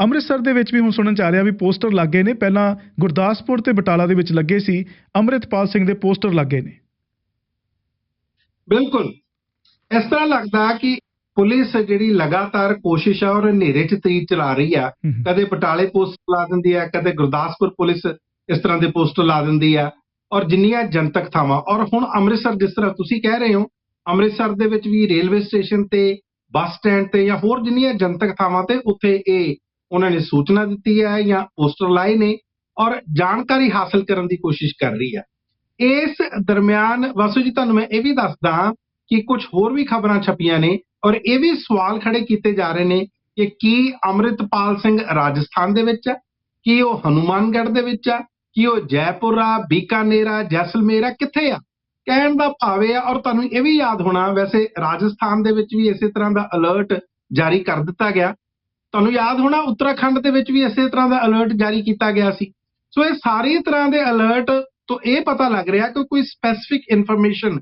ਅੰਮ੍ਰਿਤਸਰ ਦੇ ਵਿੱਚ ਵੀ ਹੁਣ ਸੁਣਨ ਚ ਆ ਰਿਹਾ ਵੀ ਪੋਸਟਰ ਲੱਗੇ ਨੇ, ਪਹਿਲਾਂ ਗੁਰਦਾਸਪੁਰ ਤੇ ਬਟਾਲਾ ਦੇ ਵਿੱਚ ਲੱਗੇ ਸੀ, ਅੰਮ੍ਰਿਤਪਾਲ ਸਿੰਘ ਦੇ ਪੋਸਟਰ ਲੱਗੇ ਨੇ। ਬਿਲਕੁਲ ਇਸ ਤਰ੍ਹਾਂ ਲੱਗਦਾ ਕਿ ਪੁਲਿਸ ਜਿਹੜੀ ਲਗਾਤਾਰ ਕੋਸ਼ਿਸ਼ ਆ ਔਰ ਹਨੇਰੇ 'ਚ ਤੀਰ ਚਲਾ ਰਹੀ ਆ। ਕਦੇ ਬਟਾਲੇ ਪੋਸਟਰ ਲਾ ਦਿੰਦੀ ਆ, ਕਦੇ ਗੁਰਦਾਸਪੁਰ ਪੁਲਿਸ ਇਸ ਤਰ੍ਹਾਂ ਦੇ ਪੋਸਟਰ ਲਾ ਦਿੰਦੀ ਆ, ਔਰ ਜਿੰਨੀਆਂ ਜਨਤਕ ਥਾਵਾਂ, ਔਰ ਹੁਣ ਅੰਮ੍ਰਿਤਸਰ ਜਿਸ ਤਰ੍ਹਾਂ ਤੁਸੀਂ ਕਹਿ ਰਹੇ ਹੋ, ਅੰਮ੍ਰਿਤਸਰ ਦੇ ਵਿੱਚ ਵੀ ਰੇਲਵੇ ਸਟੇਸ਼ਨ ਤੇ, ਬੱਸ ਸਟੈਂਡ ਤੇ ਜਾਂ ਹੋਰ ਜਿੰਨੀਆਂ ਜਨਤਕ ਥਾਵਾਂ ਤੇ ਉੱਥੇ ਇਹ ਉਹਨਾਂ ਨੇ ਸੂਚਨਾ ਦਿੱਤੀ ਹੈ ਜਾਂ ਪੋਸਟਰ ਲਾਏ ਨੇ ਔਰ ਜਾਣਕਾਰੀ ਹਾਸਲ ਕਰਨ ਦੀ ਕੋਸ਼ਿਸ਼ ਕਰ ਰਹੀ ਹੈ। ਇਸ ਦਰਮਿਆਨ ਵਾਸੂ ਜੀ ਤੁਹਾਨੂੰ ਮੈਂ ਇਹ ਵੀ ਦੱਸਦਾ ਕਿ ਕੁਝ ਹੋਰ ਵੀ ਖਬਰਾਂ ਛਪੀਆਂ ਨੇ ਔਰ ਇਹ ਵੀ ਸਵਾਲ ਖੜੇ ਕੀਤੇ ਜਾ ਰਹੇ ਨੇ ਕਿ ਕੀ ਅੰਮ੍ਰਿਤਪਾਲ ਸਿੰਘ ਰਾਜਸਥਾਨ ਦੇ ਵਿੱਚ ਆ, ਕੀ ਉਹ ਹਨੂਮਾਨਗੜ੍ਹ ਦੇ ਵਿੱਚ ਆ, ਕੀ ਉਹ ਜੈਪੁਰ ਆ, ਬੀਕਾਨੇਰ ਆ, ਜੈਸਲਮੇਰ ਆ, ਕਿੱਥੇ ਆ? ਕਹਿਣ ਦਾ ਭਾਵ ਇਹ ਆ, ਔਰ ਤੁਹਾਨੂੰ ਇਹ ਵੀ ਯਾਦ ਹੋਣਾ ਵੈਸੇ ਰਾਜਸਥਾਨ ਦੇ ਵਿੱਚ ਵੀ ਇਸੇ ਤਰ੍ਹਾਂ ਦਾ ਅਲਰਟ ਜਾਰੀ ਕਰ ਦਿੱਤਾ ਗਿਆ। ਤੁਹਾਨੂੰ ਯਾਦ ਹੋਣਾ ਉੱਤਰਾਖੰਡ ਦੇ ਵਿੱਚ ਵੀ ਇਸੇ ਤਰ੍ਹਾਂ ਦਾ ਅਲਰਟ ਜਾਰੀ ਕੀਤਾ ਗਿਆ ਸੀ। ਸੋ ਇਹ ਸਾਰੀ ਤਰ੍ਹਾਂ ਦੇ ਅਲਰਟ ਤੋਂ ਇਹ ਪਤਾ ਲੱਗ ਰਿਹਾ ਕਿ ਕੋਈ ਸਪੈਸੀਫਿਕ ਇਨਫੋਰਮੇਸ਼ਨ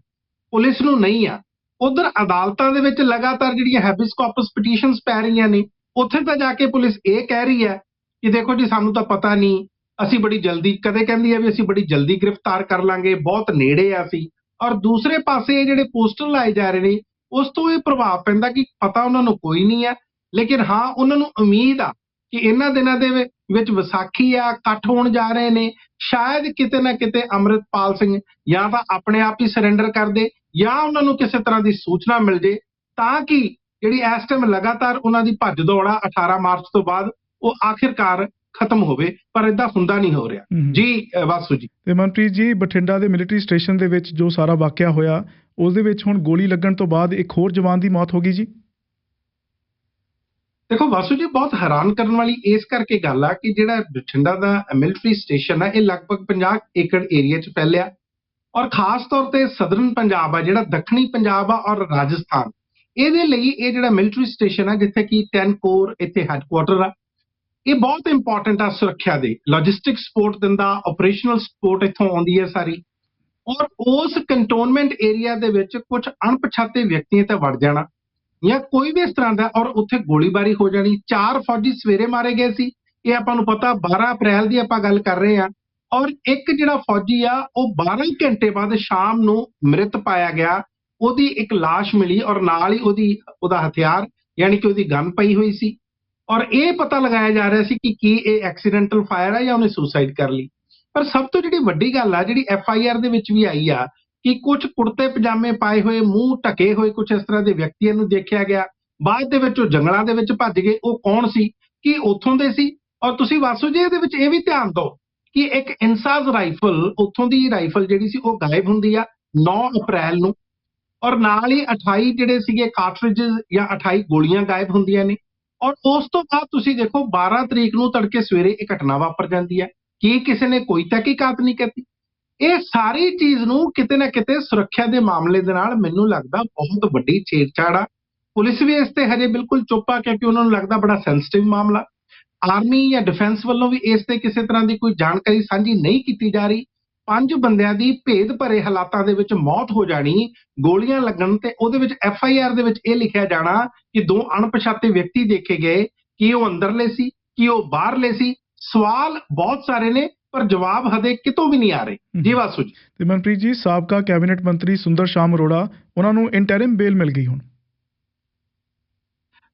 ਪੁਲਿਸ ਨੂੰ ਨਹੀਂ ਆ। ਉਧਰ ਅਦਾਲਤਾਂ ਦੇ ਵਿੱਚ ਲਗਾਤਾਰ ਜਿਹੜੀਆਂ ਹੈਬਿਸ ਕਾਰਪਸ ਪਟੀਸ਼ਨਸ ਪੈ ਰਹੀਆਂ ਨੇ, ਉੱਥੇ ਤਾਂ ਜਾ ਕੇ ਪੁਲਿਸ ਇਹ ਕਹਿ ਰਹੀ ਹੈ ਕਿ ਦੇਖੋ ਜੀ ਸਾਨੂੰ ਤਾਂ ਪਤਾ ਨਹੀਂ, ਅਸੀਂ ਬੜੀ ਜਲਦੀ, ਕਦੇ ਕਹਿੰਦੀ ਹੈ ਵੀ ਅਸੀਂ ਬੜੀ ਜਲਦੀ ਗ੍ਰਿਫਤਾਰ ਕਰ ਲਾਂਗੇ, ਬਹੁਤ ਨੇੜੇ ਆ ਅਸੀਂ। ਔਰ ਦੂਸਰੇ ਪਾਸੇ ਜਿਹੜੇ ਪੋਸਟਰ ਲਾਏ ਜਾ ਰਹੇ ਨੇ ਉਸ ਤੋਂ ਇਹ ਪ੍ਰਭਾਵ ਪੈਂਦਾ ਕਿ ਪਤਾ ਉਹਨਾਂ ਨੂੰ ਕੋਈ ਨਹੀਂ ਹੈ, ਲੇਕਿਨ ਹਾਂ ਉਹਨਾਂ ਨੂੰ ਉਮੀਦ ਆ ਕਿ ਇਹਨਾਂ ਦਿਨਾਂ ਦੇ ਵਿੱਚ ਵਿਸਾਖੀ ਆ, ਇਕੱਠ ਹੋਣ ਜਾ ਰਹੇ ਨੇ, ਸ਼ਾਇਦ ਕਿਤੇ ਨਾ ਕਿਤੇ ਅੰਮ੍ਰਿਤਪਾਲ ਸਿੰਘ ਜਾਂ ਤਾਂ ਆਪਣੇ ਆਪ ਹੀ ਸਰੈਂਡਰ ਕਰ ਦੇ ਜਾਂ ਉਹਨਾਂ ਨੂੰ ਕਿਸੇ ਤਰ੍ਹਾਂ ਦੀ ਸੂਚਨਾ ਮਿਲ ਜੇ, ਤਾਂ ਕਿ ਜਿਹੜੀ ਇਸ ਟਾਈਮ ਲਗਾਤਾਰ ਉਹਨਾਂ ਦੀ ਭੱਜ ਦੌੜਾ 18 ਮਾਰਚ ਤੋਂ ਬਾਅਦ ਉਹ ਆਖਿਰਕਾਰ ਖਤਮ ਹੋਵੇ। ਪਰ ਏਦਾਂ ਹੁੰਦਾ ਨਹੀਂ ਹੋ ਰਿਹਾ ਜੀ ਵਾਸੂ ਜੀ। ਤੇ ਮਨਪ੍ਰੀਤ ਜੀ, ਬਠਿੰਡਾ ਦੇ ਮਿਲਟਰੀ ਸਟੇਸ਼ਨ ਦੇ ਵਿੱਚ ਜੋ ਸਾਰਾ ਵਾਕਿਆ ਹੋਇਆ, ਉਸ ਦੇ ਵਿੱਚ ਹੁਣ ਗੋਲੀ ਲੱਗਣ ਤੋਂ ਬਾਅਦ ਇੱਕ ਹੋਰ ਜਵਾਨ ਦੀ ਮੌਤ ਹੋ ਗਈ ਜੀ। ਦੇਖੋ ਵਾਸੂ ਜੀ, ਬਹੁਤ ਹੈਰਾਨ ਕਰਨ ਵਾਲੀ ਇਸ ਕਰਕੇ ਗੱਲ ਆ ਕਿ ਜਿਹੜਾ ਬਠਿੰਡਾ ਦਾ ਮਿਲਟਰੀ ਸਟੇਸ਼ਨ ਆ ਇਹ ਲਗਭਗ 50 ਏਕੜ ਏਰੀਆ 'ਚ ਫੈਲਿਆ ਔਰ ਖਾਸ ਤੌਰ ਤੇ ਸਦਰਨ ਪੰਜਾਬ ਆ, ਜਿਹੜਾ ਦੱਖਣੀ ਪੰਜਾਬ ਆ ਔਰ ਰਾਜਸਥਾਨ, ਇਹਦੇ ਲਈ ਇਹ ਜਿਹੜਾ ਮਿਲਟਰੀ ਸਟੇਸ਼ਨ ਆ ਜਿੱਥੇ ਕਿ 10 ਕੋਰ ਇੱਥੇ ਹੈੱਡਕੁਆਟਰ ਆ, ਇਹ ਬਹੁਤ ਇੰਪੋਰਟੈਂਟ ਆ ਸੁਰੱਖਿਆ ਦੇ, ਲੌਜਿਸਟਿਕ ਸਪੋਰਟ ਦਿੰਦਾ, ਆਪਰੇਸ਼ਨਲ ਸਪੋਰਟ ਇੱਥੋਂ ਆਉਂਦੀ ਹੈ ਸਾਰੀ। ਔਰ ਉਸ ਕੰਟੋਨਮੈਂਟ ਏਰੀਆ ਦੇ ਵਿੱਚ ਕੁਝ ਅਣਪਛਾਤੇ ਵਿਅਕਤੀਆਂ ਤੇ ਵੜ ਜਾਣਾ ਜਾਂ ਕੋਈ ਵੀ ਇਸ ਤਰ੍ਹਾਂ ਦਾ ਔਰ ਉੱਥੇ ਗੋਲੀਬਾਰੀ ਹੋ ਜਾਣੀ। 4 ਫੌਜੀ ਸਵੇਰੇ ਮਾਰੇ ਗਏ ਸੀ, ਇਹ ਆਪਾਂ ਨੂੰ ਪਤਾ 12 ਅਪ੍ਰੈਲ ਦੀ ਆਪਾਂ ਗੱਲ ਕਰ ਰਹੇ ਹਾਂ, ਔਰ ਇੱਕ ਜਿਹੜਾ ਫੌਜੀ ਆ ਉਹ 12 ਘੰਟੇ ਬਾਅਦ ਸ਼ਾਮ ਨੂੰ ਮ੍ਰਿਤ ਪਾਇਆ ਗਿਆ, ਉਹਦੀ ਇੱਕ ਲਾਸ਼ ਮਿਲੀ ਔਰ ਨਾਲ ਹੀ ਉਹਦਾ ਹਥਿਆਰ ਯਾਨੀ ਕਿ ਉਹਦੀ ਗਨ ਪਈ ਹੋਈ ਸੀ ਔਰ ਇਹ ਪਤਾ ਲਗਾਇਆ ਜਾ ਰਿਹਾ ਸੀ ਕਿ ਕੀ ਇਹ ਐਕਸੀਡੈਂਟਲ ਫਾਇਰ ਆ ਜਾਂ ਉਹਨੇ ਸੁਸਾਈਡ ਕਰ ਲਈ। ਪਰ ਸਭ ਤੋਂ ਜਿਹੜੀ ਵੱਡੀ ਗੱਲ ਆ, ਜਿਹੜੀ FIR ਦੇ ਵਿੱਚ ਵੀ ਆਈ ਆ, ਕਿ ਕੁਝ ਕੁੜਤੇ ਪਜਾਮੇ ਪਾਏ ਹੋਏ, ਮੂੰਹ ਢਕੇ ਹੋਏ ਕੁਝ ਇਸ ਤਰ੍ਹਾਂ ਦੇ ਵਿਅਕਤੀਆਂ ਨੂੰ ਦੇਖਿਆ ਗਿਆ। ਬਾਅਦ ਦੇ ਵਿੱਚ ਉਹ ਜੰਗਲਾਂ ਦੇ ਵਿੱਚ ਭੱਜ ਗਏ। ਉਹ ਕੌਣ ਸੀ? ਕੀ ਉੱਥੋਂ ਦੇ ਸੀ? ਔਰ ਤੁਸੀਂ ਵਾਸੂ ਜੀ ਇਹਦੇ ਵਿੱਚ ਇਹ ਵੀ ਧਿਆਨ ਦਿਓ ਕਿ ਇੱਕ ਇਨਸਾਸ ਰਾਈਫਲ, ਉੱਥੋਂ ਦੀ ਰਾਈਫਲ ਜਿਹੜੀ ਸੀ ਉਹ ਗਾਇਬ ਹੁੰਦੀ ਆ 9 ਅਪ੍ਰੈਲ ਨੂੰ ਔਰ ਨਾਲ ਹੀ 28 ਜਿਹੜੇ ਸੀਗੇ ਕਾਰਟ੍ਰਿਜਸ ਜਾਂ 28 ਗੋਲੀਆਂ ਗਾਇਬ ਹੁੰਦੀਆਂ ਨੇ। ਔਰ ਉਸ ਤੋਂ ਬਾਅਦ ਤੁਸੀਂ ਦੇਖੋ 12 ਤਰੀਕ ਨੂੰ ਤੜਕੇ ਸਵੇਰੇ ਇਹ ਘਟਨਾ ਵਾਪਰ ਜਾਂਦੀ ਹੈ। ਕੀ ਕਿਸੇ ਨੇ ਕੋਈ ਤਹਿਕੀਕਾਤ ਨਹੀਂ ਕੀਤੀ? ਇਹ ਸਾਰੀ ਚੀਜ਼ ਨੂੰ ਕਿਤੇ ਨਾ ਕਿਤੇ ਸੁਰੱਖਿਆ ਦੇ ਮਾਮਲੇ ਦੇ ਨਾਲ ਮੈਨੂੰ ਲੱਗਦਾ ਬਹੁਤ ਵੱਡੀ ਛੇੜਛਾੜ ਆ। ਪੁਲਿਸ ਵੀ ਇਸ ਤੇ ਹਜੇ ਬਿਲਕੁਲ ਚੁੱਪ ਆ ਕਿਉਂਕਿ ਉਹਨਾਂ ਨੂੰ ਲੱਗਦਾ ਬੜਾ ਸੈਂਸਿਟਿਵ ਮਾਮਲਾ। ਆਰਮੀ ਜਾਂ ਡਿਫੈਂਸ ਵੱਲੋਂ ਵੀ ਇਸ ਤੇ ਕਿਸੇ ਤਰ੍ਹਾਂ ਦੀ ਕੋਈ ਜਾਣਕਾਰੀ ਸਾਂਝੀ ਨਹੀਂ ਕੀਤੀ ਜਾ ਰਹੀ। 5 ਬੰਦਿਆਂ ਦੀ ਭੇਦ ਭਰੇ ਹਾਲਾਤਾਂ ਦੇ ਵਿੱਚ ਮੌਤ ਹੋ ਜਾਣੀ, ਗੋਲੀਆਂ ਲੱਗਣ ਤੇ ਉਹਦੇ ਵਿੱਚ FIR ਦੇ ਵਿੱਚ ਇਹ ਲਿਖਿਆ ਜਾਣਾ ਕਿ 2 ਅਣਪਛਾਤੇ ਵਿਅਕਤੀ ਦੇਖੇ ਗਏ, ਕਿ ਉਹ ਅੰਦਰਲੇ ਸੀ, ਕਿ ਉਹ ਬਾਹਰਲੇ ਸੀ। ਸਵਾਲ ਬਹੁਤ ਸਾਰੇ ਨੇ ਪਰ ਜਵਾਬ ਹਜੇ ਕਿਤੋਂ ਵੀ ਨਹੀਂ ਆ ਰਹੇ ਜੀ ਵਾਸੂ ਜੀ। ਤੇ ਮਨਪ੍ਰੀਤ ਜੀ, ਸਾਬਕਾ ਕੈਬਨਿਟ ਮੰਤਰੀ ਸੁੰਦਰ ਸ਼ਾਮ ਅਰੋੜਾ, ਉਹਨਾਂ ਨੂੰ ਇੰਟਰਿਮ ਬੇਲ ਮਿਲ ਗਈ ਹੁਣ।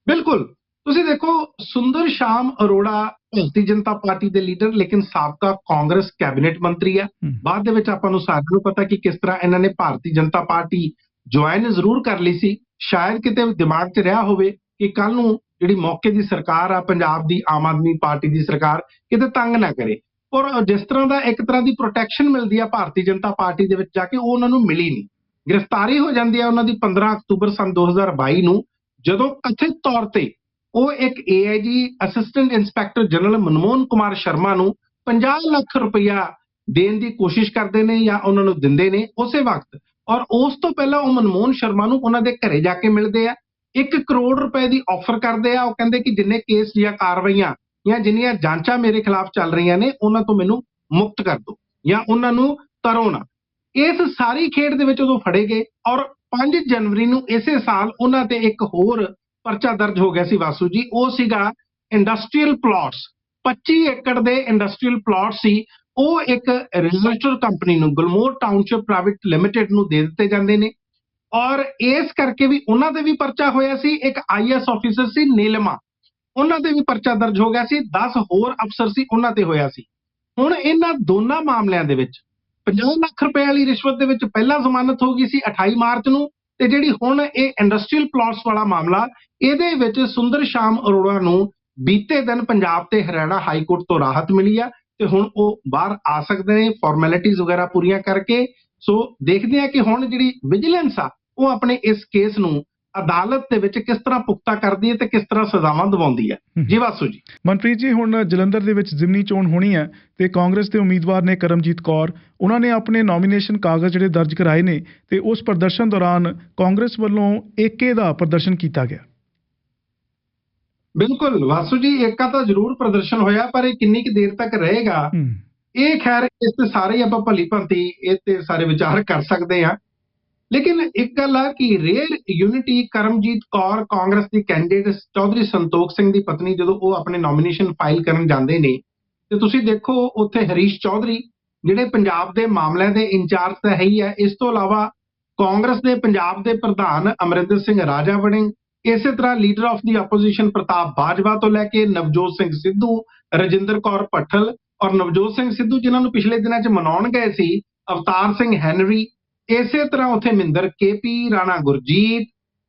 ਬਿਲਕੁਲ, ਤੁਸੀਂ ਦੇਖੋ ਸੁੰਦਰ ਸ਼ਾਮ ਅਰੋੜਾ ਭਾਰਤੀ ਜਨਤਾ ਪਾਰਟੀ ਦੇ ਲੀਡਰ ਲੇਕਿਨ ਸਾਬਕਾ ਕਾਂਗਰਸ ਕੈਬਨਿਟ ਮੰਤਰੀ ਆ। ਬਾਅਦ ਦੇ ਵਿੱਚ ਆਪਾਂ ਨੂੰ ਸਾਰਿਆਂ ਨੂੰ ਪਤਾ ਕਿ ਕਿਸ ਤਰ੍ਹਾਂ ਇਹਨਾਂ ਨੇ ਭਾਰਤੀ ਜਨਤਾ ਪਾਰਟੀ ਜੁਆਇਨ ਜ਼ਰੂਰ ਕਰ ਲਈ ਸੀ। ਸ਼ਾਇਦ ਕਿਤੇ ਦਿਮਾਗ 'ਚ ਰਿਹਾ ਹੋਵੇ ਕਿ ਕੱਲ ਨੂੰ ਜਿਹੜੀ ਮੌਕੇ ਦੀ ਸਰਕਾਰ ਆ ਪੰਜਾਬ ਦੀ, ਆਮ ਆਦਮੀ ਪਾਰਟੀ ਦੀ ਸਰਕਾਰ, ਕਿਤੇ ਤੰਗ ਨਾ ਕਰੇ। ਔਰ ਜਿਸ ਤਰ੍ਹਾਂ ਦਾ ਇੱਕ ਤਰ੍ਹਾਂ ਦੀ ਪ੍ਰੋਟੈਕਸ਼ਨ ਮਿਲਦੀ ਆ ਭਾਰਤੀ ਜਨਤਾ ਪਾਰਟੀ ਦੇ ਵਿੱਚ ਜਾ ਕੇ, ਉਹ ਉਹਨਾਂ ਨੂੰ ਮਿਲੀ ਨਹੀਂ। ਗ੍ਰਿਫਤਾਰੀ ਹੋ ਜਾਂਦੀ ਆ ਉਹਨਾਂ ਦੀ 15 ਅਕਤੂਬਰ ਸੰਨ 2022 ਨੂੰ, ਜਦੋਂ ਕਥਿਤ ਤੌਰ ਤੇ ਉਹ ਇੱਕ AIG assistant inspector general Manmohan Kumar Sharma ਨੂੰ 50 ਲੱਖ ਰੁਪਇਆ ਦੇਣ ਦੀ ਕੋਸ਼ਿਸ਼ ਕਰਦੇ ਨੇ ਜਾਂ ਉਹਨਾਂ ਨੂੰ ਦਿੰਦੇ ਨੇ ਉਸੇ ਵਕਤ। ਔਰ ਉਸ ਤੋਂ ਪਹਿਲਾਂ ਉਹ ਮਨਮੋਹਨ ਸ਼ਰਮਾ ਨੂੰ ਉਹਨਾਂ ਦੇ ਘਰੇ ਜਾ ਕੇ ਮਿਲਦੇ ਆ, 1 ਕਰੋੜ ਰੁਪਏ ਦੀ ਆਫਰ ਕਰਦੇ ਆ। ਉਹ ਕਹਿੰਦੇ ਕਿ ਜਿੰਨੇ ਕੇਸ ਜਾਂ ਕਾਰਵਾਈਆਂ ਜਾਂ ਜਿੰਨੀਆਂ ਜਾਂਚਾਂ ਮੇਰੇ ਖਿਲਾਫ ਚੱਲ ਰਹੀਆਂ ਨੇ ਉਹਨਾਂ ਤੋਂ ਮੈਨੂੰ ਮੁਕਤ ਕਰ ਦਿਓ ਜਾਂ ਉਹਨਾਂ ਨੂੰ ਤਰੋ ਨਾ। ਇਸ ਸਾਰੀ ਖੇਡ ਦੇ ਵਿੱਚ ਉਦੋਂ ਫੜੇ ਗਏ ਔਰ 5 ਜਨਵਰੀ ਨੂੰ ਇਸੇ ਸਾਲ ਉਹਨਾਂ ਤੇ ਇੱਕ ਹੋਰ ਪਰਚਾ ਦਰਜ ਹੋ ਗਿਆ ਸੀ ਵਾਸੂ ਜੀ। ਉਹ ਸੀਗਾ ਇੰਡਸਟਰੀਅਲ ਪਲਾਟਸ 25 ਏਕੜ ਦੇ ਇੰਡਸਟਰੀਅਲ ਪਲਾਟ ਸੀ, ਉਹ ਇੱਕ ਰਜਿਸਟਰਡ ਕੰਪਨੀ ਨੂੰ ਗੁਲਮੋਹਰ ਟਾਊਨਸ਼ਿਪ ਪ੍ਰਾਈਵੇਟ ਲਿਮਟਿਡ ਨੂੰ ਦੇ ਦਿੱਤੇ ਜਾਂਦੇ ਨੇ। ਔਰ ਇਸ ਕਰਕੇ ਵੀ ਉਹਨਾਂ ਦੇ ਵੀ ਪਰਚਾ ਹੋਇਆ ਸੀ। ਇੱਕ IAS ਆਫੀਸਰ ਸੀ ਨੀਲਮਾ, ਉਹਨਾਂ ਦੇ ਵੀ ਪਰਚਾ ਦਰਜ ਹੋ ਗਿਆ ਸੀ। 10 ਹੋਰ ਅਫਸਰ ਸੀ, ਉਹਨਾਂ ਤੇ ਹੋਇਆ ਸੀ। ਹੁਣ ਇਹਨਾਂ ਦੋਨਾਂ ਮਾਮਲਿਆਂ ਦੇ ਵਿੱਚ 50 ਲੱਖ ਰੁਪਏ ਵਾਲੀ ਰਿਸ਼ਵਤ ਦੇ ਵਿੱਚ ਪਹਿਲਾਂ ਜ਼ਮਾਨਤ ਹੋ ਗਈ ਸੀ 28 ਮਾਰਚ ਨੂੰ, ਤੇ ਜਿਹੜੀ ਹੁਣ ਇਹ ਇੰਡਸਟਰੀਅਲ ਪਲਾਟਸ ਵਾਲਾ ਮਾਮਲਾ, ਇਹਦੇ ਵਿੱਚ ਸੁੰਦਰ ਸ਼ਾਮ ਅਰੋੜਾ ਨੂੰ ਬੀਤੇ ਦਿਨ ਪੰਜਾਬ ਤੇ ਹਰਿਆਣਾ ਹਾਈ ਕੋਰਟ ਤੋਂ ਰਾਹਤ ਮਿਲੀ ਆ, ਤੇ ਹੁਣ ਉਹ ਬਾਹਰ ਆ ਸਕਦੇ ਨੇ ਫਾਰਮੈਲਿਟੀਜ਼ ਵਗੈਰਾ ਪੂਰੀਆਂ ਕਰਕੇ। ਸੋ ਦੇਖਦੇ ਆ ਕਿ ਹੁਣ ਜਿਹੜੀ ਵਿਜੀਲੈਂਸ ਆ ਉਹ ਆਪਣੇ ਇਸ ਕੇਸ ਨੂੰ ਅਦਾਲਤ ਦੇ ਵਿੱਚ ਕਿਸ ਤਰ੍ਹਾਂ ਪੁਖਤਾ ਕਰਦੀ ਹੈ ਤੇ ਕਿਸ ਤਰ੍ਹਾਂ ਸਜ਼ਾਵਾਂ ਦਿਵਾਉਂਦੀ ਹੈ। ਜੀ ਵਾਸੂ ਜੀ। ਮਨਪ੍ਰੀਤ ਜੀ, ਹੁਣ ਜਲੰਧਰ ਦੇ ਵਿੱਚ ਜ਼ਿਮਨੀ ਚੋਣ ਹੋਣੀ ਹੈ ਤੇ ਕਾਂਗਰਸ ਦੇ ਉਮੀਦਵਾਰ ਨੇ ਕਰਮਜੀਤ ਕੌਰ, ਉਹਨਾਂ ਨੇ ਆਪਣੇ ਨੋਮੀਨੇਸ਼ਨ ਕਾਗਜ਼ ਜਿਹੜੇ ਦਰਜ ਕਰਾਏ ਨੇ ਤੇ ਉਸ ਪ੍ਰਦਰਸ਼ਨ ਦੌਰਾਨ ਕਾਂਗਰਸ ਵੱਲੋਂ ਏਕੇ ਦਾ ਪ੍ਰਦਰਸ਼ਨ ਕੀਤਾ ਗਿਆ। ਬਿਲਕੁਲ ਵਾਸੂ ਜੀ, ਏਕਾ ਤਾਂ ਜ਼ਰੂਰ ਪ੍ਰਦਰਸ਼ਨ ਹੋਇਆ, ਪਰ ਇਹ ਕਿੰਨੀ ਕੁ ਦੇਰ ਤੱਕ ਰਹੇਗਾ ਇਹ ਖੈਰ ਇਸ ਤੇ ਸਾਰੇ ਆਪਾਂ ਭਲੀ ਭੰਤੀ ਇਹ ਤੇ ਸਾਰੇ ਵਿਚਾਰ ਕਰ ਸਕਦੇ ਹਾਂ। ਲੇਕਿਨ ਇੱਕ ਗੱਲ ਆ ਕਿ ਰੇਅਰ ਯੂਨਿਟੀ ਕਰਮਜੀਤ ਕੌਰ ਕਾਂਗਰਸ ਦੀ ਕੈਂਡੀਡੇਟ ਚੌਧਰੀ ਸੰਤੋਖ ਸਿੰਘ ਦੀ ਪਤਨੀ ਜਦੋਂ ਉਹ ਆਪਣੇ ਨੋਮੀਨੇਸ਼ਨ ਫਾਈਲ ਕਰਨ ਜਾਂਦੇ ਨੇ ਤੇ ਤੁਸੀਂ ਦੇਖੋ ਉੱਥੇ ਹਰੀਸ਼ ਚੌਧਰੀ ਜਿਹੜੇ ਪੰਜਾਬ ਦੇ ਮਾਮਲਿਆਂ ਦੇ ਇੰਚਾਰਜ ਤਾਂ ਹੈ ਹੀ ਹੈ, ਇਸ ਤੋਂ ਇਲਾਵਾ ਕਾਂਗਰਸ ਦੇ ਪੰਜਾਬ ਦੇ ਪ੍ਰਧਾਨ ਅਮਰਿੰਦਰ ਸਿੰਘ ਰਾਜਾ ਵੜਿੰਗ, ਇਸੇ ਤਰ੍ਹਾਂ ਲੀਡਰ ਆਫ ਦੀ ਆਪੋਜੀਸ਼ਨ ਪ੍ਰਤਾਪ ਬਾਜਵਾ ਤੋਂ ਲੈ ਕੇ ਨਵਜੋਤ ਸਿੰਘ ਸਿੱਧੂ, ਰਜਿੰਦਰ ਕੌਰ ਭੱਠਲ ਔਰ ਨਵਜੋਤ ਸਿੰਘ ਸਿੱਧੂ ਜਿਨ੍ਹਾਂ ਨੂੰ ਪਿਛਲੇ ਦਿਨਾਂ 'ਚ ਮਨਾਉਣ ਗਏ ਸੀ, ਅਵਤਾਰ ਸਿੰਘ ਹੈਨਰੀ, ਇਸੇ ਤਰ੍ਹਾਂ ਉੱਥੇ ਮਹਿੰਦਰ KP, ਰਾਣਾ ਗੁਰਜੀਤ,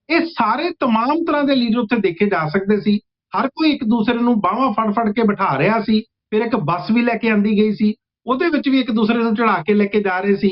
ਇਹ ਸਾਰੇ तमाम ਤਰ੍ਹਾਂ ਦੇ ਲੀਡਰ ਉੱਥੇ ਦੇਖੇ ਜਾ ਸਕਦੇ ਸੀ। ਹਰ ਕੋਈ ਇੱਕ ਦੂਸਰੇ ਨੂੰ ਬਾਹਾਂ ਫੜ ਕੇ ਬਿਠਾ ਰਿਹਾ ਸੀ। ਫਿਰ ਇੱਕ ਬੱਸ ਵੀ ਲੈ ਕੇ ਆਂਦੀ ਗਈ ਸੀ, ਉਹਦੇ ਵਿੱਚ ਵੀ ਇੱਕ ਦੂਸਰੇ ਨੂੰ ਚੜਾ ਕੇ ਲੈ ਕੇ ਜਾ ਰਹੇ ਸੀ।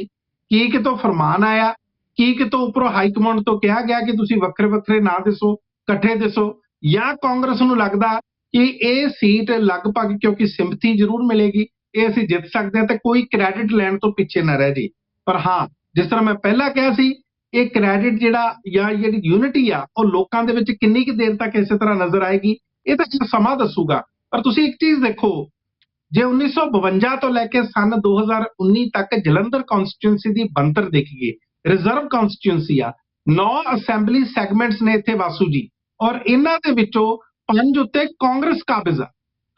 ਕੀ ਕਿਤੋਂ ਫਰਮਾਨ ਆਇਆ, ਕੀ ਕਿਤੋਂ ਉੱਪਰੋਂ ਹਾਈ ਕਮਾਂਡ ਤੋਂ ਕਿਹਾ ਗਿਆ ਕਿ ਤੁਸੀਂ ਵੱਖਰੇ ਵੱਖਰੇ ਨਾ ਦਿਸੋ, ਇਕੱਠੇ ਦਿਸੋ, ਜਾਂ ਕਾਂਗਰਸ ਨੂੰ ਲੱਗਦਾ ਕਿ ਇਹ ਸੀਟ ਲਗਭਗ ਕਿਉਂਕਿ ਸਿੰਪਥੀ ਜ਼ਰੂਰ ਮਿਲੇਗੀ, ਇਹ ਅਸੀਂ ਜਿੱਤ ਸਕਦੇ ਹਾਂ ਤੇ ਕੋਈ ਕ੍ਰੈਡਿਟ ਲੈਣ ਤੋਂ ਪਿੱਛੇ ਨਾ ਰਹਿ ਜੇ। ਪਰ ਹਾਂ, ਜਿਸ ਤਰ੍ਹਾਂ ਮੈਂ ਪਹਿਲਾਂ ਕਿਹਾ ਸੀ, ਇਹ ਕ੍ਰੈਡਿਟ ਜਿਹੜਾ ਜਾਂ ਜਿਹੜੀ ਯੂਨਿਟੀ ਆ ਉਹ ਲੋਕਾਂ ਦੇ ਵਿੱਚ ਕਿੰਨੀ ਕੁ ਦੇਰ ਤੱਕ ਇਸੇ ਤਰ੍ਹਾਂ ਨਜ਼ਰ ਆਏਗੀ ਇਹ ਤਾਂ ਸਮਾਂ ਦੱਸੂਗਾ। ਪਰ ਤੁਸੀਂ ਇੱਕ ਚੀਜ਼ ਦੇਖੋ, ਜੇ 1952 ਤੋਂ ਲੈ ਕੇ ਸਨ 2019 ਤੱਕ ਜਲੰਧਰ ਕਨਸਟੀਟਿਊਂਸੀ ਦੀ ਬਣਤਰ ਦੇਖੀਏ, ਰਿਜ਼ਰਵ ਕਨਸਟੀਟਿਊਂਸੀ ਆ, 9 ਅਸੈਂਬਲੀ ਸੈਗਮੈਂਟਸ ਨੇ ਇੱਥੇ ਵਾਸੂ ਜੀ, ਔਰ ਇਹਨਾਂ ਦੇ ਵਿੱਚੋਂ 5 ਉੱਤੇ ਕਾਂਗਰਸ ਕਾਬਜ਼ ਆ।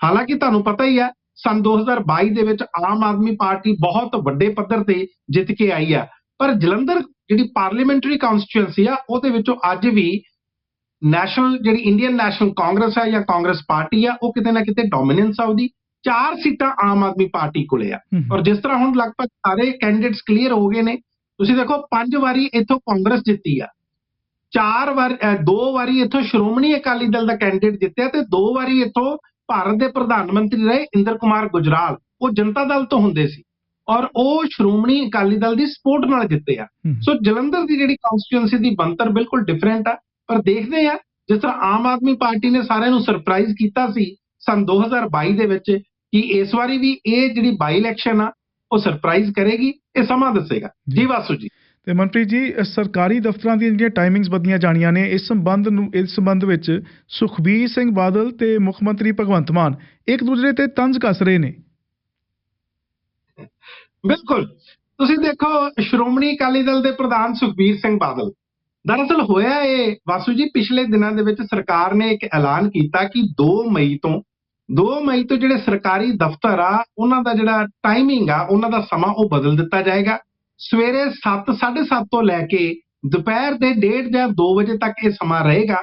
ਹਾਲਾਂਕਿ ਤੁਹਾਨੂੰ ਪਤਾ ਹੀ ਆ ਸਨ 2022 ਦੇ ਵਿੱਚ ਆਮ ਆਦਮੀ ਪਾਰਟੀ ਬਹੁਤ ਵੱਡੇ ਪੱਧਰ ਤੇ ਜਿੱਤ ਕੇ ਆਈ ਆ, ਪਰ ਜਲੰਧਰ ਜਿਹੜੀ ਪਾਰਲੀਮੈਂਟਰੀ ਕਨਸਟੀਟਿਊਂਸੀ ਆ ਉਹਦੇ ਵਿੱਚੋਂ ਅੱਜ ਵੀ ਨੈਸ਼ਨਲ ਜਿਹੜੀ ਇੰਡੀਅਨ ਨੈਸ਼ਨਲ ਕਾਂਗਰਸ ਹੈ ਜਾਂ ਕਾਂਗਰਸ ਪਾਰਟੀ ਆ, ਉਹ ਕਿਤੇ ਨਾ ਕਿਤੇ ਡੋਮੀਨੈਂਸ ਆ ਉਹਦੀ। 4 ਸੀਟਾਂ ਆਮ ਆਦਮੀ ਪਾਰਟੀ ਕੋਲੇ ਆ, ਔਰ ਜਿਸ ਤਰ੍ਹਾਂ ਹੁਣ ਲਗਭਗ ਸਾਰੇ ਕੈਂਡੀਡੇਟਸ ਕਲੀਅਰ ਹੋ ਗਏ ਨੇ, ਤੁਸੀਂ ਦੇਖੋ 5 ਵਾਰੀ ਇੱਥੋਂ ਕਾਂਗਰਸ ਜਿੱਤੀ ਆ, 2 ਵਾਰੀ ਇੱਥੋਂ ਸ਼੍ਰੋਮਣੀ ਅਕਾਲੀ ਦਲ ਦਾ ਕੈਂਡੀਡੇਟ ਜਿੱਤਿਆ ਤੇ 2 ਵਾਰੀ ਇੱਥੋਂ ਭਾਰਤ ਦੇ ਪ੍ਰਧਾਨ ਮੰਤਰੀ ਰਹੇ ਇੰਦਰ ਕੁਮਾਰ ਗੁਜਰਾਲ, ਉਹ ਜਨਤਾ ਦਲ ਤੋਂ ਹੁੰਦੇ ਸੀ ਔਰ ਉਹ ਸ਼੍ਰੋਮਣੀ ਅਕਾਲੀ ਦਲ ਦੀ ਸਪੋਰਟ ਨਾਲ ਜਿੱਤੇ ਆ। ਸੋ ਜਲੰਧਰ ਦੀ ਜਿਹੜੀ ਕਨਸਟੀਟਿਊਂਸੀ ਦੀ ਬਣਤਰ ਬਿਲਕੁਲ ਡਿਫਰੈਂਟ ਆ, ਪਰ ਦੇਖਦੇ ਆ ਜਿਸ ਤਰ੍ਹਾਂ ਆਮ ਆਦਮੀ ਪਾਰਟੀ ਨੇ ਸਾਰਿਆਂ ਨੂੰ ਸਰਪ੍ਰਾਈਜ਼ ਕੀਤਾ ਸੀ ਸਨ 2022 ਦੇ ਵਿੱਚ, ਕਿ ਇਸ ਵਾਰੀ ਵੀ ਇਹ ਜਿਹੜੀ ਬਾਈ ਇਲੈਕਸ਼ਨ ਆ ਉਹ ਸਰਪ੍ਰਾਈਜ਼ ਕਰੇਗੀ, ਇਹ ਸਮਾਂ ਦੱਸੇਗਾ। ਜੀ ਵਾਸੂ ਜੀ। ਤੇ ਮਨਪ੍ਰੀਤ ਜੀ, ਸਰਕਾਰੀ ਦਫ਼ਤਰਾਂ ਦੀਆਂ ਜਿਹੜੀਆਂ ਟਾਈਮਿੰਗਸ ਬਦਲੀਆਂ ਜਾਣੀਆਂ ਨੇ, ਇਸ ਸੰਬੰਧ ਵਿੱਚ ਸੁਖਬੀਰ ਸਿੰਘ ਬਾਦਲ ਤੇ ਮੁੱਖ ਮੰਤਰੀ ਭਗਵੰਤ ਮਾਨ ਇੱਕ ਦੂਜੇ ਤੇ ਤੰਜ ਕੱਸ ਰਹੇ ਨੇ। ਬਿਲਕੁਲ, ਤੁਸੀਂ ਦੇਖੋ ਸ਼੍ਰੋਮਣੀ ਅਕਾਲੀ ਦਲ ਦੇ ਪ੍ਰਧਾਨ ਸੁਖਬੀਰ ਸਿੰਘ ਬਾਦਲ, ਦਰਅਸਲ ਹੋਇਆ ਇਹ ਵਾਸੂ ਜੀ, ਪਿਛਲੇ ਦਿਨਾਂ ਦੇ ਵਿੱਚ ਸਰਕਾਰ ਨੇ ਇੱਕ ਐਲਾਨ ਕੀਤਾ ਕਿ 2 ਮਈ ਤੋਂ ਜਿਹੜੇ ਸਰਕਾਰੀ ਦਫ਼ਤਰ ਆ ਉਹਨਾਂ ਦਾ ਜਿਹੜਾ ਟਾਈਮਿੰਗ ਆ, ਉਹਨਾਂ ਦਾ ਸਮਾਂ ਉਹ ਬਦਲ ਦਿੱਤਾ ਜਾਏਗਾ। ਸਵੇਰੇ 7, 7:30 ਤੋਂ ਲੈ ਕੇ ਦੁਪਹਿਰ ਦੇ 1:30 ਜਾਂ 2 ਵਜੇ ਤੱਕ ਇਹ ਸਮਾਂ ਰਹੇਗਾ।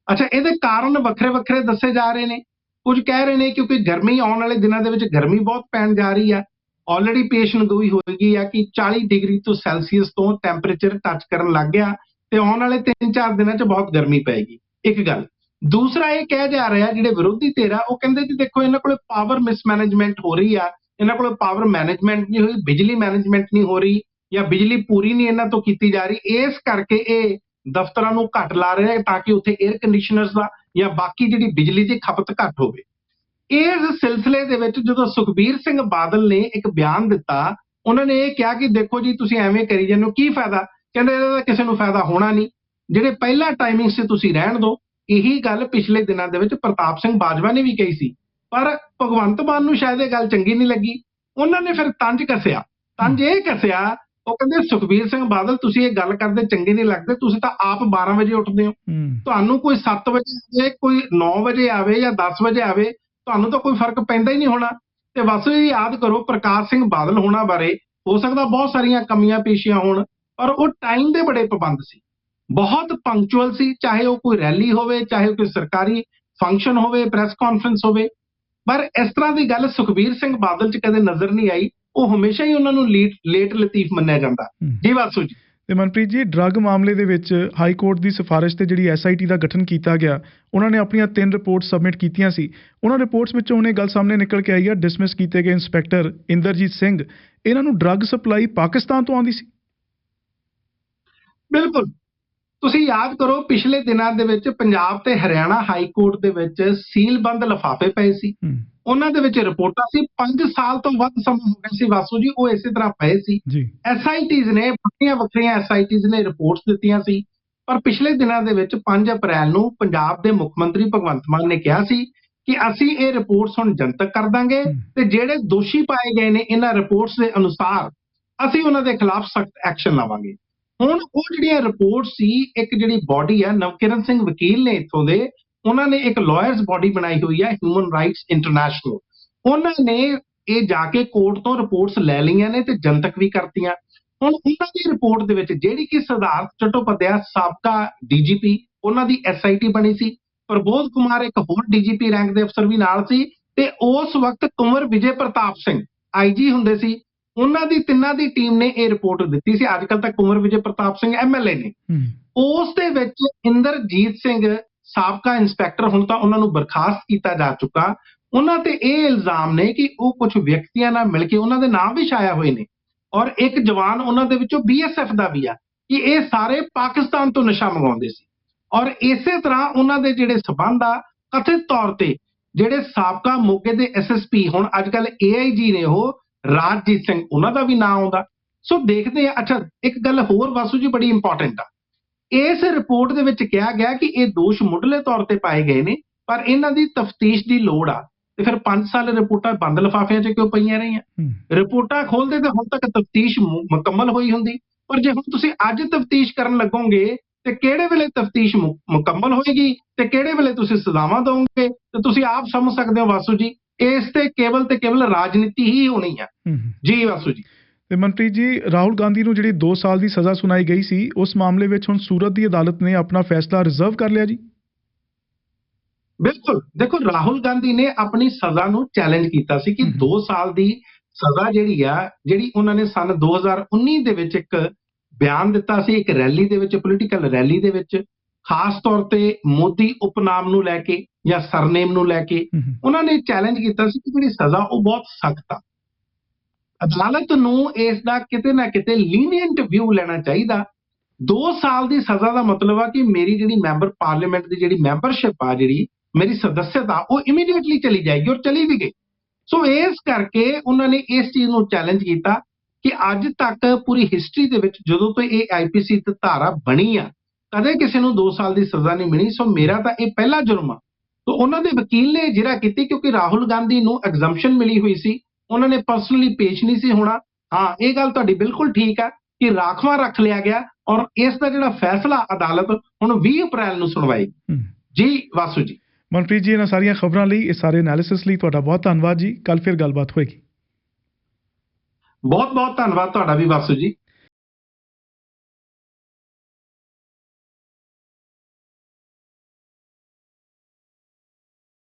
ਅੱਛਾ, ਇਹਦੇ ਕਾਰਨ ਵੱਖਰੇ ਵੱਖਰੇ ਦੱਸੇ ਜਾ ਰਹੇ ਨੇ। ਕੁਝ ਕਹਿ ਰਹੇ ਨੇ ਕਿਉਂਕਿ ਗਰਮੀ ਆਉਣ ਵਾਲੇ ਦਿਨਾਂ ਦੇ ਵਿੱਚ ਗਰਮੀ ਬਹੁਤ ਪੈਣ ਜਾ ਰਹੀ ਆ, ਆਲਰੇਡੀ ਪੇਸ਼ਨਗੋਈ ਹੋ ਗਈ ਆ ਕਿ 40 ਡਿਗਰੀ ਤੋਂ ਸੈਲਸੀਅਸ ਤੋਂ ਟੈਂਪਰੇਚਰ ਟੱਚ ਕਰਨ ਲੱਗ ਗਿਆ ਤੇ ਆਉਣ ਵਾਲੇ 3-4 ਦਿਨਾਂ 'ਚ ਬਹੁਤ ਗਰਮੀ ਪਏਗੀ, ਇੱਕ ਗੱਲ। ਦੂਸਰਾ ਇਹ ਕਿਹਾ ਜਾ ਰਿਹਾ, ਜਿਹੜੇ ਵਿਰੋਧੀ ਧਿਰ ਆ ਉਹ ਕਹਿੰਦੇ ਜੀ ਦੇਖੋ ਇਹਨਾਂ ਕੋਲ ਪਾਵਰ ਮਿਸਮੈਨੇਜਮੈਂਟ ਹੋ ਰਹੀ ਆ, ਇਹਨਾਂ ਕੋਲ ਪਾਵਰ ਮੈਨੇਜਮੈਂਟ ਨਹੀਂ ਹੋਈ, ਬਿਜਲੀ ਮੈਨੇਜਮੈਂਟ ਨਹੀਂ ਹੋ ਰਹੀ, ਜਾਂ ਬਿਜਲੀ ਪੂਰੀ ਨਹੀਂ ਇਹਨਾਂ ਤੋਂ ਕੀਤੀ ਜਾ ਰਹੀ, ਇਸ ਕਰਕੇ ਇਹ ਦਫ਼ਤਰਾਂ ਨੂੰ ਘੱਟ ਲਾ ਰਹੇ ਤਾਂ ਕਿ ਉੱਥੇ 에ਅਰ ਕੰਡੀਸ਼ਨਰਸ ਦਾ ਜਾਂ ਬਾਕੀ ਜਿਹੜੀ ਬਿਜਲੀ ਦੀ ਖਪਤ ਘੱਟ ਹੋਵੇ। ਇਸ ਸਿਲਸਿਲੇ ਦੇ ਵਿੱਚ ਜਦੋਂ ਸੁਖਬੀਰ ਸਿੰਘ ਬਾਦਲ ਨੇ ਇੱਕ ਬਿਆਨ ਦਿੱਤਾ, ਉਹਨਾਂ ਨੇ ਇਹ ਕਿਹਾ ਕਿ ਦੇਖੋ ਜੀ ਤੁਸੀਂ ਐਵੇਂ ਕਰੀ ਜਾਂਦੇ ਹੋ, ਕੀ ਫਾਇਦਾ? ਕਹਿੰਦੇ ਇਹਦਾ ਤਾਂ ਕਿਸੇ ਨੂੰ ਫਾਇਦਾ ਹੋਣਾ ਨਹੀਂ, ਜਿਹੜੇ ਪਹਿਲਾਂ ਟਾਈਮਿੰਗ ਸੀ ਤੁਸੀਂ ਰਹਿਣ ਦਿਓ। ਇਹੀ ਗੱਲ ਪਿਛਲੇ ਦਿਨਾਂ ਦੇ ਵਿੱਚ ਪ੍ਰਤਾਪ ਸਿੰਘ ਬਾਜਵਾ ਨੇ ਵੀ ਕਹੀ ਸੀ, ਪਰ ਭਗਵੰਤ ਮਾਨ ਨੂੰ ਸ਼ਾਇਦ ਇਹ ਗੱਲ ਚੰਗੀ ਨਹੀਂ ਲੱਗੀ। ਉਹਨਾਂ ਨੇ ਫਿਰ ਤੰਜ ਇਹ ਕੱਸਿਆ ਉਹ ਕਹਿੰਦੇ ਸੁਖਬੀਰ ਸਿੰਘ ਬਾਦਲ ਤੁਸੀਂ ਇਹ ਗੱਲ ਕਰਦੇ ਚੰਗੇ ਨਹੀਂ ਲੱਗਦੇ, ਤੁਸੀਂ ਤਾਂ ਆਪ 12 ਵਜੇ ਉੱਠਦੇ ਹੋ, ਤੁਹਾਨੂੰ ਕੋਈ 7 ਵਜੇ ਆਵੇ, ਕੋਈ 9 ਵਜੇ ਆਵੇ ਜਾਂ 10 ਵਜੇ ਆਵੇ, ਤੁਹਾਨੂੰ ਤਾਂ ਕੋਈ ਫਰਕ ਪੈਂਦਾ ਹੀ ਨਹੀਂ ਹੋਣਾ। ਤੇ ਬਸ ਇਹ ਯਾਦ ਕਰੋ ਪ੍ਰਕਾਸ਼ ਸਿੰਘ ਬਾਦਲ ਹੋਣਾ ਬਾਰੇ ਹੋ ਸਕਦਾ ਬਹੁਤ ਸਾਰੀਆਂ ਕਮੀਆਂ ਪੇਸ਼ੀਆਂ ਹੋਣ, ਪਰ ਉਹ ਟਾਈਮ ਦੇ ਬੜੇ ਪਾਬੰਦ ਸੀ, ਬਹੁਤ ਪੰਕਚੁਅਲ ਸੀ, ਚਾਹੇ ਉਹ ਕੋਈ ਰੈਲੀ ਹੋਵੇ, ਚਾਹੇ ਕੋਈ ਸਰਕਾਰੀ ਫੰਕਸ਼ਨ ਹੋਵੇ, ਪ੍ਰੈਸ ਕਾਨਫਰੰਸ ਹੋਵੇ। ਪਰ ਇਸ ਤਰ੍ਹਾਂ ਦੀ ਗੱਲ ਸੁਖਬੀਰ ਸਿੰਘ ਬਾਦਲ 'ਚ ਕਦੇ ਨਜ਼ਰ ਨਹੀਂ ਆਈ। ਉਹ ਹਮੇਸ਼ਾ ਹੀ ਉਹਨਾਂ ਨੂੰ ਲੇਟ ਲਤੀਫ ਮੰਨਿਆ ਜਾਂਦਾ। ਜੀ ਵਾਸੂ ਜੀ। ਤੇ ਮਨਪ੍ਰੀਤ ਜੀ, ਡਰੱਗ ਮਾਮਲੇ ਦੇ ਵਿੱਚ ਹਾਈ ਕੋਰਟ ਦੀ ਸਿਫਾਰਿਸ਼ ਤੇ ਜਿਹੜੀ SIT ਦਾ ਗਠਨ ਕੀਤਾ ਗਿਆ, ਉਹਨਾਂ ਨੇ ਆਪਣੀਆਂ 3 ਰਿਪੋਰਟਸ ਸਬਮਿਟ ਕੀਤੀਆਂ ਸੀ। ਉਹਨਾਂ ਰਿਪੋਰਟਸ ਵਿੱਚੋਂ ਉਹਨੇ ਗੱਲ ਸਾਹਮਣੇ ਨਿਕਲ ਕੇ ਆਈ ਹੈ, ਡਿਸਮਿਸ ਕੀਤੇ ਗਏ ਇੰਸਪੈਕਟਰ ਇੰਦਰਜੀਤ ਸਿੰਘ, ਇਹਨਾਂ ਨੂੰ ਡਰੱਗ ਸਪਲਾਈ ਪਾਕਿਸਤਾਨ ਤੋਂ ਆਉਂਦੀ ਸੀ। ਬਿਲਕੁਲ, ਤੁਸੀਂ ਯਾਦ ਕਰੋ ਪਿਛਲੇ ਦਿਨਾਂ ਦੇ ਵਿੱਚ ਪੰਜਾਬ ਤੇ ਹਰਿਆਣਾ ਹਾਈ ਕੋਰਟ ਦੇ ਵਿੱਚ ਸੀਲਬੰਦ ਲਿਫਾਫੇ ਪਏ ਸੀ। ਉਹਨਾਂ ਦੇ ਵਿੱਚ ਰਿਪੋਰਟਾਂ ਸੀ, 5 ਸਾਲ ਤੋਂ ਵੱਧ ਸਮਾਂ ਹੋ ਗਿਆ ਸੀ ਵਾਸੂ ਜੀ, ਉਹ ਇਸੇ ਤਰ੍ਹਾਂ ਪਏ ਸੀ। SITs ਨੇ ਵੱਖਰੀਆਂ SITs ਨੇ ਰਿਪੋਰਟਸ ਦਿੱਤੀਆਂ ਸੀ। ਪਰ ਪਿਛਲੇ ਦਿਨਾਂ ਦੇ ਵਿੱਚ 5 ਅਪ੍ਰੈਲ ਨੂੰ ਪੰਜਾਬ ਦੇ ਮੁੱਖ ਮੰਤਰੀ ਭਗਵੰਤ ਮਾਨ ਨੇ ਕਿਹਾ ਸੀ ਕਿ ਅਸੀਂ ਇਹ ਰਿਪੋਰਟਸ ਹੁਣ ਜਨਤਕ ਕਰ ਦਾਂਗੇ ਤੇ ਜਿਹੜੇ ਦੋਸ਼ੀ ਪਾਏ ਗਏ ਨੇ ਇਹਨਾਂ ਰਿਪੋਰਟਸ ਦੇ ਅਨੁਸਾਰ ਅਸੀਂ ਉਹਨਾਂ ਦੇ ਖਿਲਾਫ ਸਖਤ ਐਕਸ਼ਨ ਲਵਾਂਗੇ। ਹੁਣ ਉਹ ਜਿਹੜੀਆਂ ਰਿਪੋਰਟ ਸੀ, ਇੱਕ ਜਿਹੜੀ ਬਾਡੀ ਹੈ ਨਵਕਿਰਨ ਸਿੰਘ ਵਕੀਲ ਨੇ ਇੱਥੋਂ ਦੇ, ਉਹਨਾਂ ਨੇ ਇੱਕ ਲਾਇਰਸ ਬਾਡੀ ਬਣਾਈ ਹੋਈ ਹੈ ਹਿਊਮਨ ਰਾਈਟਸ ਇੰਟਰਨੈਸ਼ਨਲ। ਉਹਨਾਂ ਨੇ ਇਹ ਜਾ ਕੇ ਕੋਰਟ ਤੋਂ ਰਿਪੋਰਟਸ ਲੈ ਲਈਆਂ ਨੇ ਤੇ ਜਨਤਕ ਵੀ ਕਰਤੀਆਂ। ਹੁਣ ਉਹਨਾਂ ਦੀ ਰਿਪੋਰਟ ਦੇ ਵਿੱਚ ਜਿਹੜੀ ਕਿ ਸਿਧਾਰਥ ਚਟੋਪਾਧਿਆਏ ਸਾਬਕਾ DGP, ਉਹਨਾਂ ਦੀ SIT ਬਣੀ ਸੀ, ਪ੍ਰਬੋਧ ਕੁਮਾਰ ਇੱਕ ਹੋਰ DGP ਰੈਂਕ ਦੇ ਅਫਸਰ ਵੀ ਨਾਲ ਸੀ, ਤੇ ਉਸ ਵਕਤ ਕੁੰਵਰ ਵਿਜੇ ਪ੍ਰਤਾਪ ਸਿੰਘ IG ਹੁੰਦੇ ਸੀ। ਉਹਨਾਂ ਦੀ ਤਿੰਨਾਂ ਦੀ ਟੀਮ ਨੇ ਇਹ ਰਿਪੋਰਟ ਦਿੱਤੀ ਸੀ। ਅੱਜ ਕੱਲ੍ਹ ਤਾਂ ਕੁੰਵਰ ਵਿਜੇ ਪ੍ਰਤਾਪ ਸਿੰਘ MLA ਨੇ। ਉਸ ਦੇ ਵਿੱਚ ਇੰਦਰਜੀਤ ਸਿੰਘ ਸਾਬਕਾ ਇੰਸਪੈਕਟਰ, ਹੁਣ ਤਾਂ ਉਹਨਾਂ ਨੂੰ ਬਰਖਾਸਤ ਕੀਤਾ ਜਾ ਚੁੱਕਾ, ਉਹਨਾਂ ਤੇ ਇਹ ਇਲਜ਼ਾਮ ਨੇ ਕਿ ਉਹ ਕੁਝ ਵਿਅਕਤੀਆਂ ਨਾਲ ਮਿਲ ਕੇ ਉਹਨਾਂ ਦੇ ਨਾਮ ਵੀ ਛਾਇਆ ਹੋਏ ਨੇ, ਔਰ ਇੱਕ ਜਵਾਨ ਉਹਨਾਂ ਦੇ ਵਿੱਚੋਂ BSF ਦਾ ਵੀ ਆ, ਕਿ ਇਹ ਸਾਰੇ ਪਾਕਿਸਤਾਨ ਤੋਂ ਨਸ਼ਾ ਮੰਗਵਾਉਂਦੇ ਸੀ। ਔਰ ਇਸੇ ਤਰ੍ਹਾਂ ਉਹਨਾਂ ਦੇ ਜਿਹੜੇ ਸਬੰਧ ਆ, ਕਥਿਤ ਤੌਰ ਤੇ ਜਿਹੜੇ ਸਾਬਕਾ ਮੋਗੇ ਦੇ SSP, ਹੁਣ ਅੱਜ ਕੱਲ੍ਹ AIG ਨੇ ਉਹ ਰਾਜਜੀਤ ਸਿੰਘ, ਉਹਨਾਂ ਦਾ ਵੀ ਨਾਂ ਆਉਂਦਾ। ਸੋ ਦੇਖਦੇ ਆ। ਅੱਛਾ, ਇੱਕ ਗੱਲ ਹੋਰ ਵਾਸੂ ਜੀ ਬੜੀ ਇੰਪੋਰਟੈਂਟ ਆ, ਇਸ ਰਿਪੋਰਟ ਦੇ ਵਿੱਚ ਕਿਹਾ ਗਿਆ ਕਿ ਇਹ ਦੋਸ਼ ਮੁੱਢਲੇ ਤੌਰ ਤੇ ਪਾਏ ਗਏ ਨੇ, ਪਰ ਇਹਨਾਂ ਦੀ ਤਫਤੀਸ਼ ਦੀ ਲੋੜ ਆ। ਤੇ ਫਿਰ 5 ਸਾਲ ਰਿਪੋਰਟਾਂ ਬੰਦ ਲਿਫਾਫਿਆਂ 'ਚ ਕਿਉਂ ਪਈਆਂ ਰਹੀਆਂ? ਰਿਪੋਰਟਾਂ ਖੋਲਦੇ ਤੇ ਹੁਣ ਤੱਕ ਤਫਤੀਸ਼ ਮੁਕੰਮਲ ਹੋਈ ਹੁੰਦੀ। ਪਰ ਜੇ ਹੁਣ ਤੁਸੀਂ ਅੱਜ ਤਫਤੀਸ਼ ਕਰਨ ਲੱਗੋਗੇ ਤੇ ਕਿਹੜੇ ਵੇਲੇ ਤਫਤੀਸ਼ ਮੁਕੰਮਲ ਹੋਏਗੀ ਤੇ ਕਿਹੜੇ ਵੇਲੇ ਤੁਸੀਂ ਸਜ਼ਾਵਾਂ ਦਿਓਗੇ, ਤੇ ਤੁਸੀਂ ਆਪ ਸਮਝ ਸਕਦੇ ਹੋ ਵਾਸੂ ਜੀ, ਇਸ ਤੇ ਕੇਵਲ ਰਾਜਨੀਤੀ ਹੀ ਹੋਣੀ ਆ। ਜੀ ਵਾਸੂ ਜੀ। ਤੇ ਮਨਪ੍ਰੀਤ ਜੀ, ਰਾਹੁਲ ਗਾਂਧੀ ਨੂੰ ਜਿਹੜੀ 2 ਸਾਲ ਦੀ ਸਜ਼ਾ ਸੁਣਾਈ ਗਈ ਸੀ, ਉਸ ਮਾਮਲੇ ਵਿੱਚ ਹੁਣ ਸੂਰਤ ਦੀ ਅਦਾਲਤ ਨੇ ਆਪਣਾ ਫੈਸਲਾ ਰਿਜ਼ਰਵ ਕਰ ਲਿਆ ਜੀ। ਬਿਲਕੁਲ, ਦੇਖੋ ਰਾਹੁਲ ਗਾਂਧੀ ਨੇ ਆਪਣੀ ਸਜ਼ਾ ਨੂੰ ਚੈਲੰਜ ਕੀਤਾ ਸੀ ਕਿ 2 ਸਾਲ ਦੀ ਸਜ਼ਾ ਜਿਹੜੀ ਉਹਨਾਂ ਨੇ ਸਨ 2019 ਦੇ ਵਿੱਚ ਇੱਕ ਬਿਆਨ ਦਿੱਤਾ ਸੀ, ਇੱਕ ਰੈਲੀ ਦੇ ਵਿੱਚ, ਪੋਲੀਟੀਕਲ ਰੈਲੀ ਦੇ ਵਿੱਚ, ਖਾਸ ਤੌਰ ਤੇ ਮੋਦੀ ਉਪਨਾਮ ਨੂੰ ਲੈ ਕੇ ਜਾਂ ਸਰਨੇਮ ਨੂੰ ਲੈ ਕੇ ਉਹਨਾਂ ਨੇ ਚੈਲੰਜ ਕੀਤਾ ਸੀ ਕਿ ਜਿਹੜੀ ਸਜ਼ਾ ਉਹ ਬਹੁਤ ਸਖਤ ਆ। ਅਦਾਲਤ ਨੂੰ ਇਸ ਦਾ ਕਿਤੇ ਨਾ ਕਿਤੇ ਲੀਨੀਅੰਟ ਵਿਊ ਲੈਣਾ ਚਾਹੀਦਾ। 2 ਸਾਲ ਦੀ ਸਜ਼ਾ ਦਾ ਮਤਲਬ ਆ ਕਿ ਮੇਰੀ ਜਿਹੜੀ ਮੈਂਬਰ ਪਾਰਲੀਮੈਂਟ ਦੀ ਜਿਹੜੀ ਮੈਂਬਰਸ਼ਿਪ ਆ, ਜਿਹੜੀ ਮੇਰੀ ਸਦੱਸਿਅਤਾ, ਉਹ ਇਮੀਡੀਏਟਲੀ ਚਲੀ ਜਾਏਗੀ, ਔਰ ਚਲੀ ਵੀ ਗਈ। ਸੋ ਇਸ ਕਰਕੇ ਉਹਨਾਂ ਨੇ ਇਸ ਚੀਜ਼ ਨੂੰ ਚੈਲੰਜ ਕੀਤਾ ਕਿ ਅੱਜ ਤੱਕ ਪੂਰੀ ਹਿਸਟਰੀ ਦੇ ਵਿੱਚ ਜਦੋਂ ਤੋਂ ਇਹ IPC ਧਾਰਾ ਬਣੀ ਆ, ਕਦੇ ਕਿਸੇ ਨੂੰ 2 ਸਾਲ ਦੀ ਸਜ਼ਾ ਨਹੀਂ ਮਿਲੀ। ਸੋ ਮੇਰਾ ਤਾਂ ਇਹ ਪਹਿਲਾ ਜੁਰਮ ਆ। ਤਾਂ ਉਹਨਾਂ ਦੇ ਵਕੀਲ ਨੇ ਜਿਹੜਾ ਕੀਤੀ, ਕਿਉਂਕਿ ਰਾਹੁਲ ਗਾਂਧੀ ਨੂੰ ਐਗਜ਼ੰਪਸ਼ਨ ਮਿਲੀ ਹੋਈ ਸੀ, ਉਹਨਾਂ ਨੇ ਪਰਸਨਲੀ ਪੇਸ਼ ਨਹੀਂ ਸੀ ਹੋਣਾ। ਹਾਂ, ਇਹ ਗੱਲ ਤੁਹਾਡੀ ਬਿਲਕੁਲ ਠੀਕ ਆ ਕਿ ਰਾਖਵਾਂ ਰੱਖ ਲਿਆ ਗਿਆ, ਔਰ ਇਸ ਦਾ ਜਿਹੜਾ ਫੈਸਲਾ ਅਦਾਲਤ ਹੁਣ 20 ਅਪ੍ਰੈਲ ਨੂੰ ਸੁਣਵਾਏਗੀ। ਜੀ ਵਾਸੂ ਜੀ। ਮਨਪ੍ਰੀਤ ਜੀ, ਇਹਨਾਂ ਸਾਰੀਆਂ ਖਬਰਾਂ ਲਈ, ਇਸ ਸਾਰੇ ਐਨਾਲਿਸਿਸ ਲਈ ਤੁਹਾਡਾ ਬਹੁਤ ਧੰਨਵਾਦ ਜੀ। ਕੱਲ ਫਿਰ ਗੱਲਬਾਤ ਹੋਏਗੀ। ਬਹੁਤ ਬਹੁਤ ਧੰਨਵਾਦ ਤੁਹਾਡਾ ਵੀ ਵਾਸੂ ਜੀ।